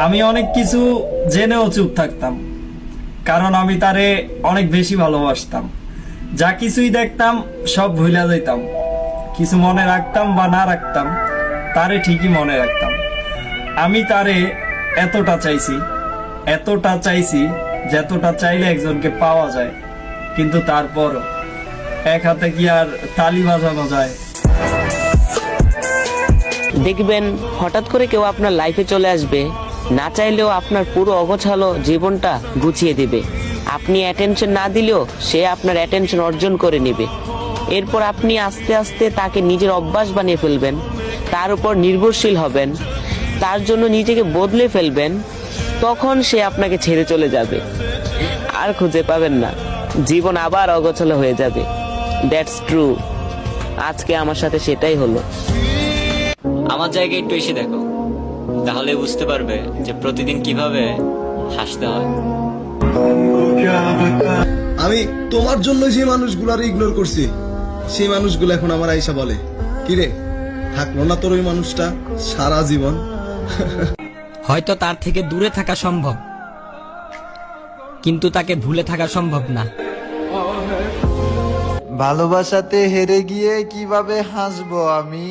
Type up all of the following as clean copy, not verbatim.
আমি অনেক কিছু জেনেও চুপ থাকতাম, কারণ আমি তারে অনেক বেশি ভালোবাসতাম। যা কিছুই দেখতাম সব ভুলা যাইতাম, কিছু মনে রাখতাম বা না রাখতাম, তারে ঠিকই মনে রাখতাম। আমি তারে এতটা চাইছি যতটা চাইলে একজনকে পাওয়া যায়, কিন্তু তারপরও এক হাতে কি আর তালি বাজানো যায়? দেখবেন হঠাৎ করে কেউ আপনার লাইফে চলে আসবে, না চাইলেও আপনার পুরো অগোছালো জীবনটা গুছিয়ে দিবে। আপনি অ্যাটেনশন না দিলেও সে আপনার অ্যাটেনশন অর্জন করে নেবে। এরপর আপনি আস্তে আস্তে তাকে নিজের অভ্যাস বানিয়ে ফেলবেন, তার উপর নির্ভরশীল হবেন, তার জন্য নিজেকে বদলে ফেলবেন। তখন সে আপনাকে ছেড়ে চলে যাবে, আর খুঁজে পাবেন না। জীবন আবার অগোছালো হয়ে যাবে। That's true. আজকে আমার সাথে সেটাই হলো। আমার জায়গায় একটু এসে দেখো, তাহলে বুঝতে পারবে যে প্রতিদিন কিভাবে হাসতে হয়। আমি তোমার জন্য যে মানুষগুলার ইগনোর করছি, সেই মানুষগুলো এখন আমার আইসা বলে, কিরে থাকলো না তোর ওই মানুষটা সারা জীবন? হয়তো তার থেকে দূরে থাকা সম্ভব, কিন্তু তাকে ভুলে থাকা সম্ভব না। ভালোবাসাতে হেরে গিয়ে কিভাবে হাসবো আমি?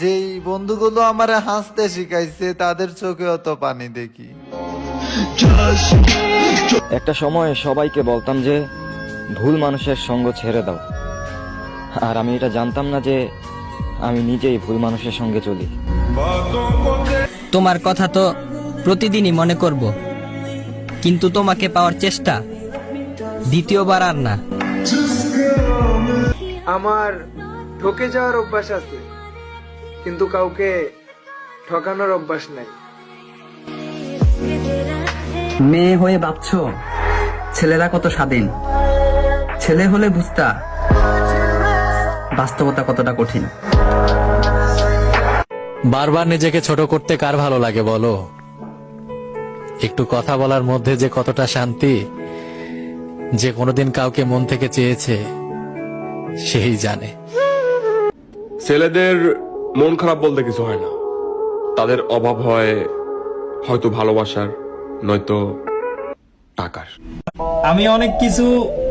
যেই বন্ধুগুলো আমারে হাসতে শিখাইছে তাদের চোখেও তো পানি দেখি। একটা সময় সবাইকে বলতাম যে ভুল মানুষের সঙ্গ ছেড়ে দাও, আর আমি এটা জানতাম না যে আমি নিজেই ভুল মানুষের সঙ্গে চলি। তোমার কথা তো প্রতিদিনই মনে করব, কিন্তু তোমাকে পাওয়ার চেষ্টা দ্বিতীয়বার আর না। আমার ঠকে যাওয়ার অভ্যাস আছে, কিন্তু কাউকে ঠকানোর অভ্যাস নাই। মেয়ে হয়ে ভাবছো ছেলেরা কত স্বাধীন? ছেলে হলে বুঝতা বাস্তবতা কতটা কঠিন। বারবার নিজেকে ছোট করতে কার ভালো লাগে বলো? একটু কথা বলার মধ্যে যে কতটা শান্তি, যে কোনোদিন কাউকে মন থেকে চেয়েছে সেই জানে। ছেলেদের মন খারাপ বলতে কিছু হয় না, তাদের অভাব হয় হয়তো ভালোবাসার, নয়তো টাকার। আমি অনেক কিছু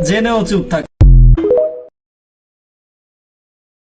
জেনেও চুপ থাকতাম।